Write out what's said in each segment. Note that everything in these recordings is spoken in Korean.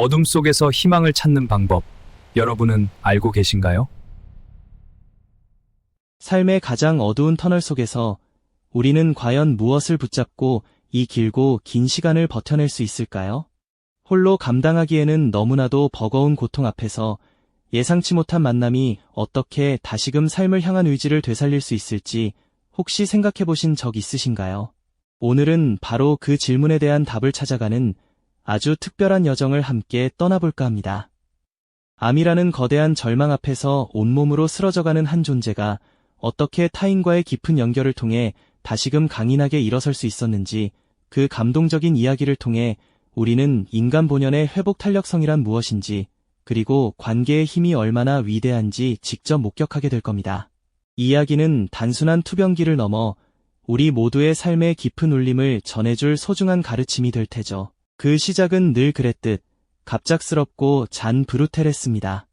어둠 속에서 희망을 찾는 방법, 여러분은 알고 계신가요? 삶의 가장 어두운 터널 속에서 우리는 과연 무엇을 붙잡고 이 길고 긴 시간을 버텨낼 수 있을까요? 홀로 감당하기에는 너무나도 버거운 고통 앞에서 예상치 못한 만남이 어떻게 다시금 삶을 향한 의지를 되살릴 수 있을지 혹시 생각해 보신 적 있으신가요? 오늘은 바로 그 질문에 대한 답을 찾아가는 아주 특별한 여정을 함께 떠나볼까 합니다. 암이라는 거대한 절망 앞에서 온몸으로 쓰러져가는 한 존재가 어떻게 타인과의 깊은 연결을 통해 다시금 강인하게 일어설 수 있었는지, 그 감동적인 이야기를 통해 우리는 인간 본연의 회복 탄력성이란 무엇인지, 그리고 관계의 힘이 얼마나 위대한지 직접 목격하게 될 겁니다. 이 이야기는 단순한 투병기를 넘어 우리 모두의 삶의 깊은 울림을 전해줄 소중한 가르침이 될 테죠. 그 시작은 늘 그랬듯 갑작스럽고 잔브루텔했습니다.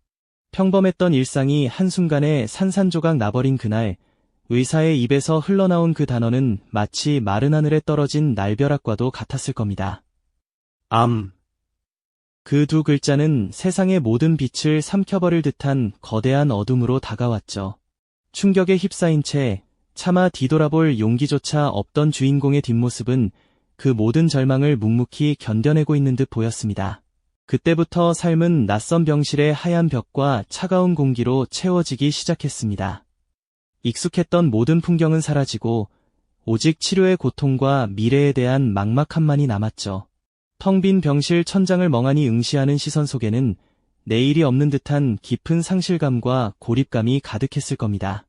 평범했던 일상이 한순간에 산산조각 나버린 그날, 의사의 입에서 흘러나온 그 단어는 마치 마른 하늘에 떨어진 날벼락과도 같았을 겁니다. 암. 그 두 글자는 세상의 모든 빛을 삼켜버릴 듯한 거대한 어둠으로 다가왔죠. 충격에 휩싸인 채 차마 뒤돌아볼 용기조차 없던 주인공의 뒷모습은 그 모든 절망을 묵묵히 견뎌내고 있는 듯 보였습니다. 그때부터 삶은 낯선 병실의 하얀 벽과 차가운 공기로 채워지기 시작했습니다. 익숙했던 모든 풍경은 사라지고 오직 치료의 고통과 미래에 대한 막막함만이 남았죠. 텅 빈 병실 천장을 멍하니 응시하는 시선 속에는 내일이 없는 듯한 깊은 상실감과 고립감이 가득했을 겁니다.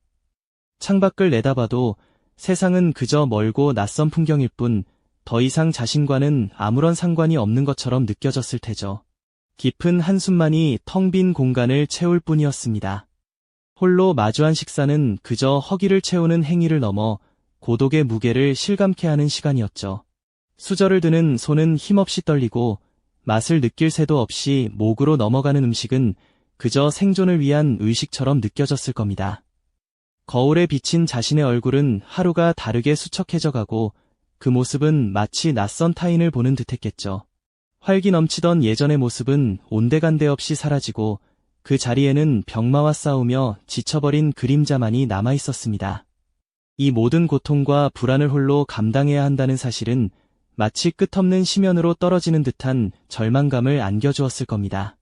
창밖을 내다봐도 세상은 그저 멀고 낯선 풍경일 뿐 더 이상 자신과는 아무런 상관이 없는 것처럼 느껴졌을 테죠. 깊은 한숨만이 텅 빈 공간을 채울 뿐이었습니다. 홀로 마주한 식사는 그저 허기를 채우는 행위를 넘어 고독의 무게를 실감케 하는 시간이었죠. 수저를 드는 손은 힘없이 떨리고 맛을 느낄 새도 없이 목으로 넘어가는 음식은 그저 생존을 위한 의식처럼 느껴졌을 겁니다. 거울에 비친 자신의 얼굴은 하루가 다르게 수척해져 가고 그 모습은 마치 낯선 타인을 보는 듯했겠죠. 활기 넘치던 예전의 모습은 온데간데 없이 사라지고 그 자리에는 병마와 싸우며 지쳐버린 그림자만이 남아있었습니다. 이 모든 고통과 불안을 홀로 감당해야 한다는 사실은 마치 끝없는 심연으로 떨어지는 듯한 절망감을 안겨주었을 겁니다.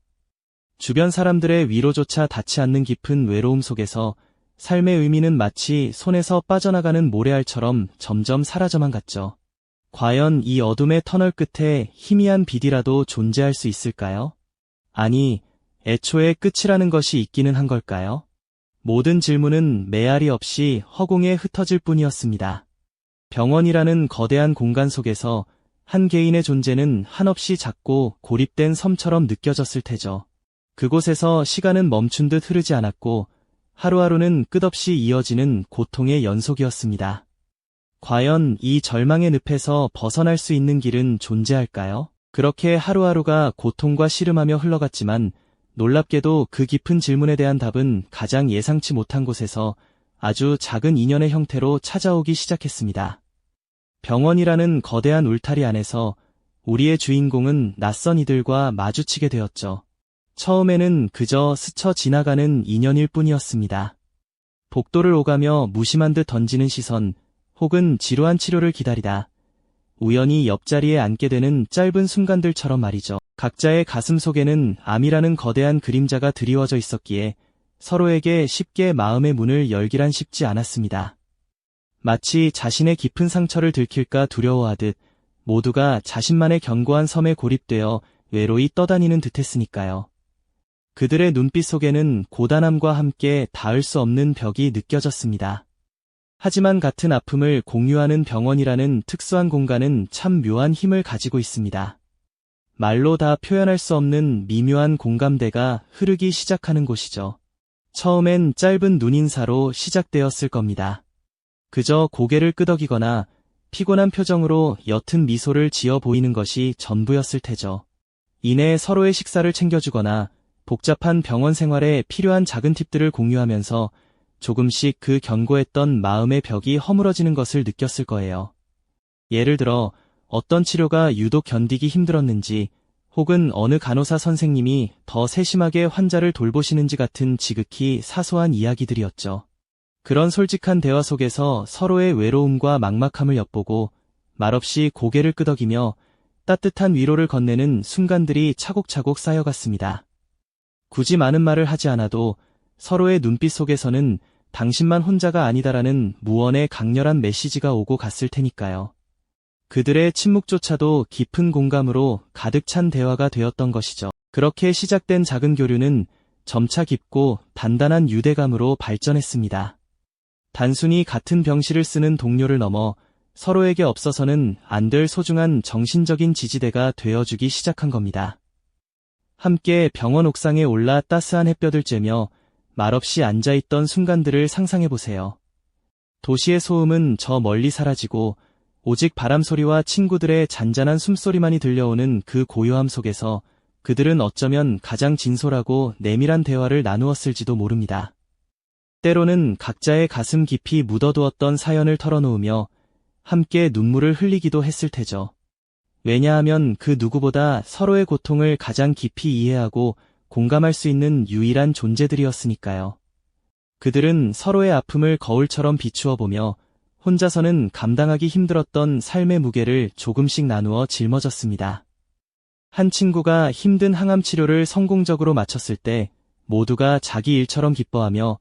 주변 사람들의 위로조차 닿지 않는 깊은 외로움 속에서 삶의 의미는 마치 손에서 빠져나가는 모래알처럼 점점 사라져만 갔죠. 과연 이 어둠의 터널 끝에 희미한 빛이라도 존재할 수 있을까요? 아니, 애초에 끝이라는 것이 있기는 한 걸까요? 모든 질문은 메아리 없이 허공에 흩어질 뿐이었습니다. 병원이라는 거대한 공간 속에서 한 개인의 존재는 한없이 작고 고립된 섬처럼 느껴졌을 테죠. 그곳에서 시간은 멈춘 듯 흐르지 않았고 하루하루는 끝없이 이어지는 고통의 연속이었습니다. 과연 이 절망의 늪에서 벗어날 수 있는 길은 존재할까요? 그렇게 하루하루가 고통과 씨름하며 흘러갔지만 놀랍게도 그 깊은 질문에 대한 답은 가장 예상치 못한 곳에서 아주 작은 인연의 형태로 찾아오기 시작했습니다. 병원이라는 거대한 울타리 안에서 우리의 주인공은 낯선 이들과 마주치게 되었죠. 처음에는 그저 스쳐 지나가는 인연일 뿐이었습니다. 복도를 오가며 무심한 듯 던지는 시선, 혹은 지루한 치료를 기다리다 우연히 옆자리에 앉게 되는 짧은 순간들처럼 말이죠. 각자의 가슴 속에는 암이라는 거대한 그림자가 드리워져 있었기에 서로에게 쉽게 마음의 문을 열기란 쉽지 않았습니다. 마치 자신의 깊은 상처를 들킬까 두려워하듯 모두가 자신만의 견고한 섬에 고립되어 외로이 떠다니는 듯했으니까요. 그들의 눈빛 속에는 고단함과 함께 닿을 수 없는 벽이 느껴졌습니다. 하지만 같은 아픔을 공유하는 병원이라는 특수한 공간은 참 묘한 힘을 가지고 있습니다. 말로 다 표현할 수 없는 미묘한 공감대가 흐르기 시작하는 곳이죠. 처음엔 짧은 눈인사로 시작되었을 겁니다. 그저 고개를 끄덕이거나 피곤한 표정으로 옅은 미소를 지어 보이는 것이 전부였을 테죠. 이내 서로의 식사를 챙겨주거나 복잡한 병원 생활에 필요한 작은 팁들을 공유하면서 조금씩 그 견고했던 마음의 벽이 허물어지는 것을 느꼈을 거예요. 예를 들어 어떤 치료가 유독 견디기 힘들었는지, 혹은 어느 간호사 선생님이 더 세심하게 환자를 돌보시는지 같은 지극히 사소한 이야기들이었죠. 그런 솔직한 대화 속에서 서로의 외로움과 막막함을 엿보고 말없이 고개를 끄덕이며 따뜻한 위로를 건네는 순간들이 차곡차곡 쌓여갔습니다. 굳이 많은 말을 하지 않아도 서로의 눈빛 속에서는 당신만 혼자가 아니다라는 무언의 강렬한 메시지가 오고 갔을 테니까요. 그들의 침묵조차도 깊은 공감으로 가득 찬 대화가 되었던 것이죠. 그렇게 시작된 작은 교류는 점차 깊고 단단한 유대감으로 발전했습니다. 단순히 같은 병실을 쓰는 동료를 넘어 서로에게 없어서는 안 될 소중한 정신적인 지지대가 되어주기 시작한 겁니다. 함께 병원 옥상에 올라 따스한 햇볕을 쬐며 말없이 앉아있던 순간들을 상상해보세요. 도시의 소음은 저 멀리 사라지고 오직 바람소리와 친구들의 잔잔한 숨소리만이 들려오는 그 고요함 속에서 그들은 어쩌면 가장 진솔하고 내밀한 대화를 나누었을지도 모릅니다. 때로는 각자의 가슴 깊이 묻어두었던 사연을 털어놓으며 함께 눈물을 흘리기도 했을 테죠. 왜냐하면 그 누구보다 서로의 고통을 가장 깊이 이해하고 공감할 수 있는 유일한 존재들이었으니까요. 그들은 서로의 아픔을 거울처럼 비추어 보며 혼자서는 감당하기 힘들었던 삶의 무게를 조금씩 나누어 짊어졌습니다. 한 친구가 힘든 항암 치료를 성공적으로 마쳤을 때 모두가 자기 일처럼 기뻐하며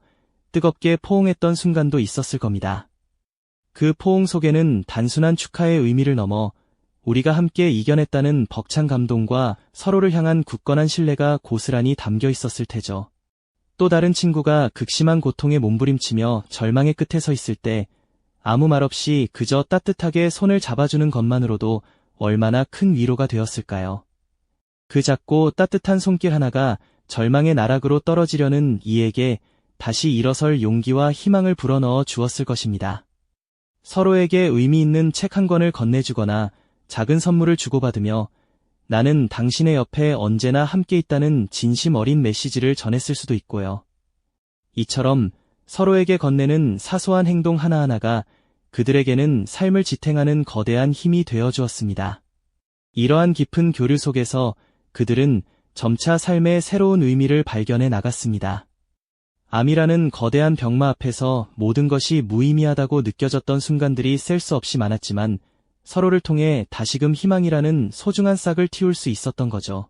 뜨겁게 포옹했던 순간도 있었을 겁니다. 그 포옹 속에는 단순한 축하의 의미를 넘어 우리가 함께 이겨냈다는 벅찬 감동과 서로를 향한 굳건한 신뢰가 고스란히 담겨 있었을 테죠. 또 다른 친구가 극심한 고통에 몸부림치며 절망의 끝에 서 있을 때 아무 말 없이 그저 따뜻하게 손을 잡아주는 것만으로도 얼마나 큰 위로가 되었을까요? 그 작고 따뜻한 손길 하나가 절망의 나락으로 떨어지려는 이에게 다시 일어설 용기와 희망을 불어넣어 주었을 것입니다. 서로에게 의미 있는 책 한 권을 건네주거나 작은 선물을 주고받으며 나는 당신의 옆에 언제나 함께 있다는 진심 어린 메시지를 전했을 수도 있고요. 이처럼 서로에게 건네는 사소한 행동 하나하나가 그들에게는 삶을 지탱하는 거대한 힘이 되어 주었습니다. 이러한 깊은 교류 속에서 그들은 점차 삶의 새로운 의미를 발견해 나갔습니다. 암이라는 거대한 병마 앞에서 모든 것이 무의미하다고 느껴졌던 순간들이 셀 수 없이 많았지만 서로를 통해 다시금 희망이라는 소중한 싹을 틔울 수 있었던 거죠.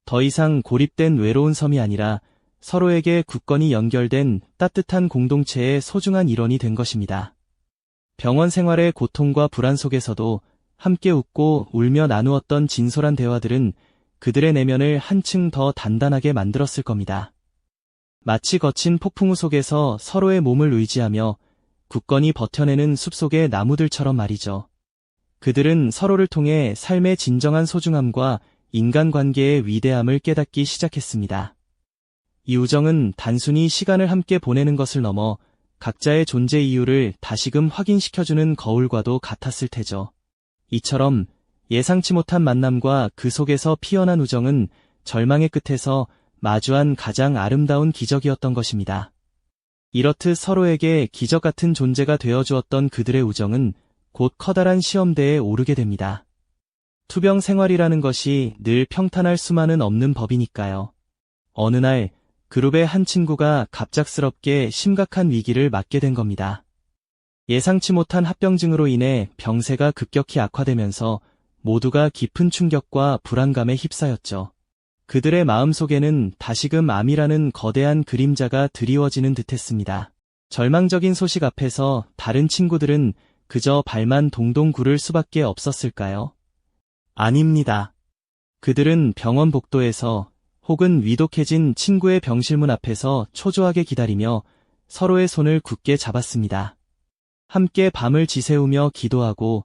더 이상 고립된 외로운 섬이 아니라 서로에게 굳건히 연결된 따뜻한 공동체의 소중한 일원이 된 것입니다. 병원 생활의 고통과 불안 속에서도 함께 웃고 울며 나누었던 진솔한 대화들은 그들의 내면을 한층 더 단단하게 만들었을 겁니다. 마치 거친 폭풍우 속에서 서로의 몸을 의지하며 굳건히 버텨내는 숲속의 나무들처럼 말이죠. 그들은 서로를 통해 삶의 진정한 소중함과 인간관계의 위대함을 깨닫기 시작했습니다. 이 우정은 단순히 시간을 함께 보내는 것을 넘어 각자의 존재 이유를 다시금 확인시켜주는 거울과도 같았을 테죠. 이처럼 예상치 못한 만남과 그 속에서 피어난 우정은 절망의 끝에서 마주한 가장 아름다운 기적이었던 것입니다. 이렇듯 서로에게 기적 같은 존재가 되어주었던 그들의 우정은 곧 커다란 시험대에 오르게 됩니다. 투병 생활이라는 것이 늘 평탄할 수만은 없는 법이니까요. 어느 날 그룹의 한 친구가 갑작스럽게 심각한 위기를 맞게 된 겁니다. 예상치 못한 합병증으로 인해 병세가 급격히 악화되면서 모두가 깊은 충격과 불안감에 휩싸였죠. 그들의 마음속에는 다시금 암이라는 거대한 그림자가 드리워지는 듯했습니다. 절망적인 소식 앞에서 다른 친구들은 그저 발만 동동 구를 수밖에 없었을까요? 아닙니다. 그들은 병원 복도에서 혹은 위독해진 친구의 병실문 앞에서 초조하게 기다리며 서로의 손을 굳게 잡았습니다. 함께 밤을 지새우며 기도하고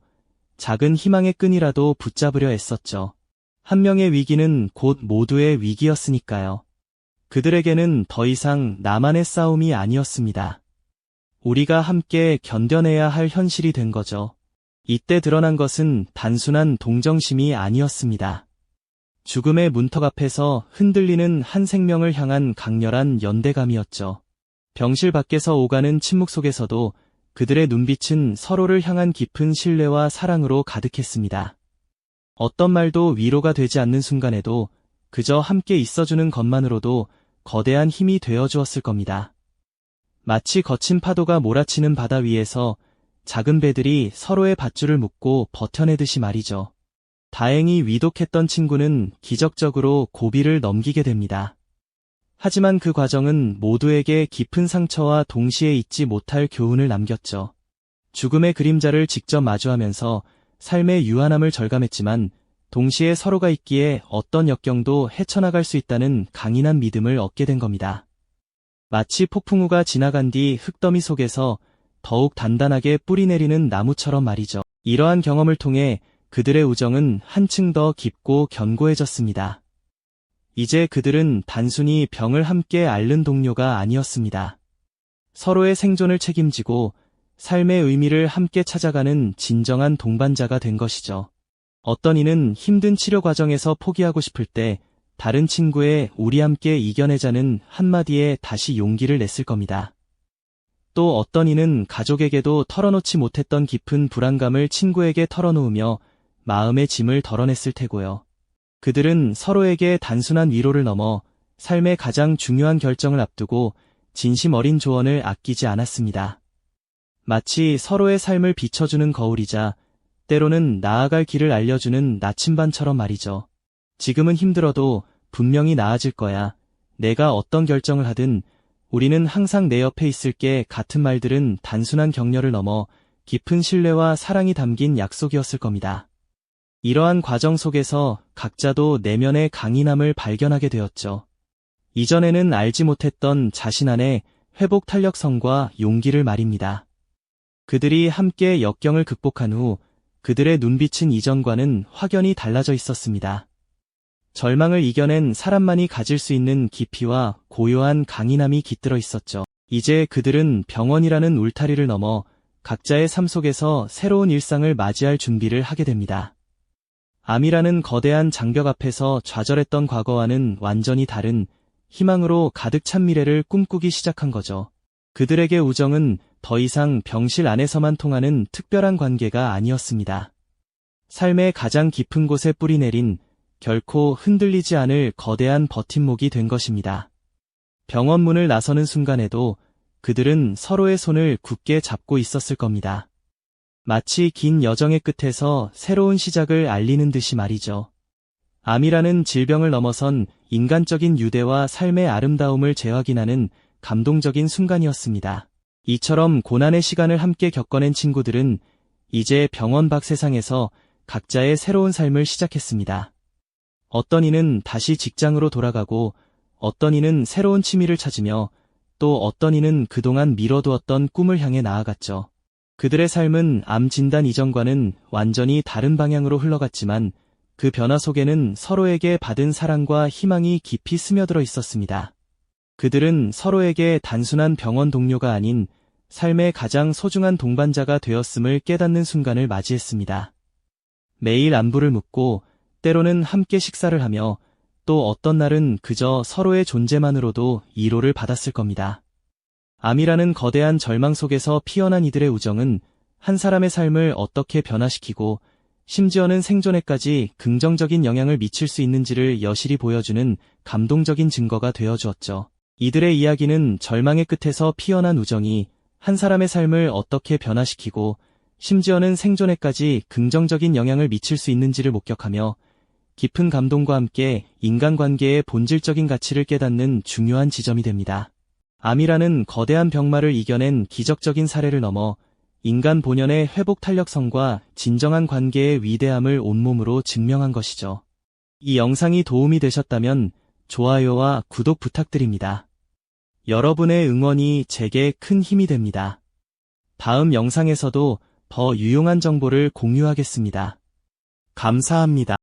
작은 희망의 끈이라도 붙잡으려 애썼죠. 한 명의 위기는 곧 모두의 위기였으니까요. 그들에게는 더 이상 나만의 싸움이 아니었습니다. 우리가 함께 견뎌내야 할 현실이 된 거죠. 이때 드러난 것은 단순한 동정심이 아니었습니다. 죽음의 문턱 앞에서 흔들리는 한 생명을 향한 강렬한 연대감이었죠. 병실 밖에서 오가는 침묵 속에서도 그들의 눈빛은 서로를 향한 깊은 신뢰와 사랑으로 가득했습니다. 어떤 말도 위로가 되지 않는 순간에도 그저 함께 있어주는 것만으로도 거대한 힘이 되어 주었을 겁니다. 마치 거친 파도가 몰아치는 바다 위에서 작은 배들이 서로의 밧줄을 묶고 버텨내듯이 말이죠. 다행히 위독했던 친구는 기적적으로 고비를 넘기게 됩니다. 하지만 그 과정은 모두에게 깊은 상처와 동시에 잊지 못할 교훈을 남겼죠. 죽음의 그림자를 직접 마주하면서 삶의 유한함을 절감했지만 동시에 서로가 있기에 어떤 역경도 헤쳐나갈 수 있다는 강인한 믿음을 얻게 된 겁니다. 마치 폭풍우가 지나간 뒤 흙더미 속에서 더욱 단단하게 뿌리내리는 나무처럼 말이죠. 이러한 경험을 통해 그들의 우정은 한층 더 깊고 견고해졌습니다. 이제 그들은 단순히 병을 함께 앓는 동료가 아니었습니다. 서로의 생존을 책임지고 삶의 의미를 함께 찾아가는 진정한 동반자가 된 것이죠. 어떤 이는 힘든 치료 과정에서 포기하고 싶을 때 다른 친구의 우리 함께 이겨내자는 한마디에 다시 용기를 냈을 겁니다. 또 어떤 이는 가족에게도 털어놓지 못했던 깊은 불안감을 친구에게 털어놓으며 마음의 짐을 덜어냈을 테고요. 그들은 서로에게 단순한 위로를 넘어 삶의 가장 중요한 결정을 앞두고 진심 어린 조언을 아끼지 않았습니다. 마치 서로의 삶을 비춰주는 거울이자 때로는 나아갈 길을 알려주는 나침반처럼 말이죠. 지금은 힘들어도 분명히 나아질 거야. 내가 어떤 결정을 하든 우리는 항상 내 옆에 있을게 같은 말들은 단순한 격려를 넘어 깊은 신뢰와 사랑이 담긴 약속이었을 겁니다. 이러한 과정 속에서 각자도 내면의 강인함을 발견하게 되었죠. 이전에는 알지 못했던 자신 안의 회복 탄력성과 용기를 말입니다. 그들이 함께 역경을 극복한 후 그들의 눈빛은 이전과는 확연히 달라져 있었습니다. 절망을 이겨낸 사람만이 가질 수 있는 깊이와 고요한 강인함이 깃들어 있었죠. 이제 그들은 병원이라는 울타리를 넘어 각자의 삶 속에서 새로운 일상을 맞이할 준비를 하게 됩니다. 암이라는 거대한 장벽 앞에서 좌절했던 과거와는 완전히 다른 희망으로 가득 찬 미래를 꿈꾸기 시작한 거죠. 그들에게 우정은 더 이상 병실 안에서만 통하는 특별한 관계가 아니었습니다. 삶의 가장 깊은 곳에 뿌리내린 결코 흔들리지 않을 거대한 버팀목이 된 것입니다. 병원 문을 나서는 순간에도 그들은 서로의 손을 굳게 잡고 있었을 겁니다. 마치 긴 여정의 끝에서 새로운 시작을 알리는 듯이 말이죠. 암이라는 질병을 넘어선 인간적인 유대와 삶의 아름다움을 재확인하는 감동적인 순간이었습니다. 이처럼 고난의 시간을 함께 겪어낸 친구들은 이제 병원 밖 세상에서 각자의 새로운 삶을 시작했습니다. 어떤 이는 다시 직장으로 돌아가고 어떤 이는 새로운 취미를 찾으며 또 어떤 이는 그동안 미뤄두었던 꿈을 향해 나아갔죠. 그들의 삶은 암 진단 이전과는 완전히 다른 방향으로 흘러갔지만 그 변화 속에는 서로에게 받은 사랑과 희망이 깊이 스며들어 있었습니다. 그들은 서로에게 단순한 병원 동료가 아닌 삶의 가장 소중한 동반자가 되었음을 깨닫는 순간을 맞이했습니다. 매일 안부를 묻고 때로는 함께 식사를 하며 또 어떤 날은 그저 서로의 존재만으로도 위로를 받았을 겁니다. 암이라는 거대한 절망 속에서 피어난 이들의 우정은 한 사람의 삶을 어떻게 변화시키고 심지어는 생존에까지 긍정적인 영향을 미칠 수 있는지를 여실히 보여주는 감동적인 증거가 되어주었죠. 이들의 이야기는 절망의 끝에서 피어난 우정이 한 사람의 삶을 어떻게 변화시키고 심지어는 생존에까지 긍정적인 영향을 미칠 수 있는지를 목격하며 깊은 감동과 함께 인간관계의 본질적인 가치를 깨닫는 중요한 지점이 됩니다. 암이라는 거대한 병마를 이겨낸 기적적인 사례를 넘어 인간 본연의 회복 탄력성과 진정한 관계의 위대함을 온몸으로 증명한 것이죠. 이 영상이 도움이 되셨다면 좋아요와 구독 부탁드립니다. 여러분의 응원이 제게 큰 힘이 됩니다. 다음 영상에서도 더 유용한 정보를 공유하겠습니다. 감사합니다.